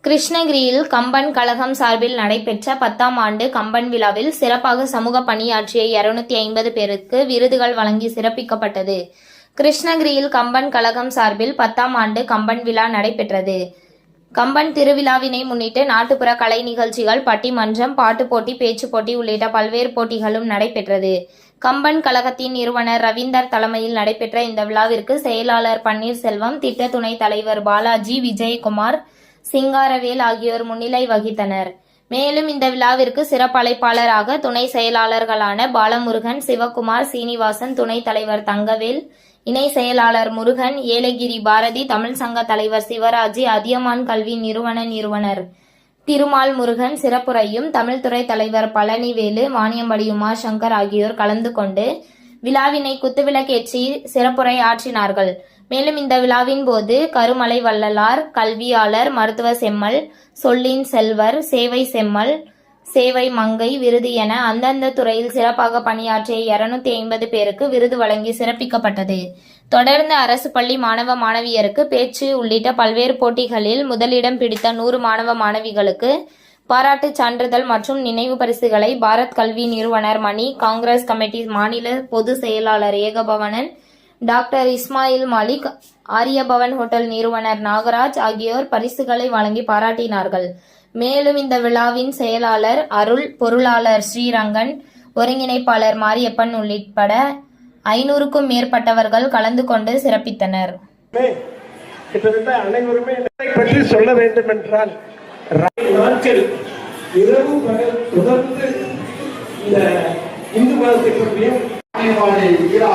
கிருஷ்ணகிரியில் கம்பன் கழகம் சார்பில் நடைபெற்ற 10ஆம் ஆண்டு கம்பன் விழாவில் சிறப்பாக சமூக பணியாற்றிய 250 பேருக்கு விருதுகள் வழங்கி சிறப்பிக்கப்பட்டது. கிருஷ்ணகிரியில் கம்பன் கழகம் சார்பில் 10ஆம் ஆண்டு கம்பன் விழா நடைபெற்றது. கம்பன் திருவிழாவினை முன்னிட்டு நாட்டுப்புற கலை நிகழ்ச்சிகள், பட்டிமன்றம், பாட்டு போட்டி, பேச்சு போட்டி உள்ளிட்ட பல்வேறு போட்டிகளும் நடைபெற்றது. கம்பன் கழகத்தின் நிறுவனர் ரவீந்தர் தலைமையில் நடைபெற்ற இந்த விழாவிற்கு செயலாளர் பன்னீர்செல்வம், திட்ட துணைத் தலைவர் பாலாஜி, விஜயகுமார், சிங்காரவேல் ஆகியோர் முன்னிலை வகித்தனர். மேலும் இந்த விழாவிற்கு சிறப்பு அழைப்பாளராக துணை செயலாளர்களான பாலமுருகன், சிவகுமார், சீனிவாசன், துணைத் தலைவர் தங்கவேல், இணை செயலாளர் முருகன், ஏலகிரி பாரதி, தமிழ் சங்க தலைவர் சிவராஜி, அதியமான் கல்வி நிறுவனர் திருமால் முருகன் சிறப்புரையும், தமிழ்துறை தலைவர் பழனிவேலு, வாணியம்படி உமாசங்கர் ஆகியோர் கலந்து கொண்டு விழாவினை குத்துவிளக்கேற்றி சிறப்புரை ஆற்றினார்கள். மேலும் இந்த விழாவின் போது கருமலை வள்ளலார், கல்வியாளர், மருத்துவ செம்மல், சொல்லின் செல்வர், சேவை செம்மல், சேவை மங்கை விருது என அந்தந்த துறையில் சிறப்பாக பணியாற்றிய 250 பேருக்கு விருது வழங்கி சிறப்பிக்கப்பட்டது. தொடர்ந்து அரசு பள்ளி மாணவ மாணவியருக்கு பேச்சு உள்ளிட்ட பல்வேறு போட்டிகளில் முதலிடம் பிடித்த 100 மாணவ மாணவிகளுக்கு பாராட்டு சான்றிதழ் மற்றும் நினைவு பரிசுகளை பாரத் கல்வி நிறுவனர் மணி, காங்கிரஸ் கமிட்டி மாநில பொதுச் செயலாளர் ஏகபவனன், டாக்டர் இஸ்மாயில் மாலிக், ஆரியபவன் ஹோட்டல் நிறுவனர் நாகராஜ் ஆகியோர் பரிசுகளை வழங்கி பாராட்டினார்கள். மேலும் இந்த விழாவின் செயலாளர் அருள், பொருளாளர் ஸ்ரீரங்கன், ஒருங்கிணைப்பாளர் மாரியப்பன் உள்ளிட்ட 500க்கும் மேற்பட்டவர்கள் கலந்து கொண்டு சிறப்பித்தனர். அனைவருமே பற்றி சொல்ல வேண்டும் என்றால் நாட்கள் இரவு பகல் தொடர்ந்து இந்த இந்து மதத்தை பற்றியும் நம்மை வித்தியாச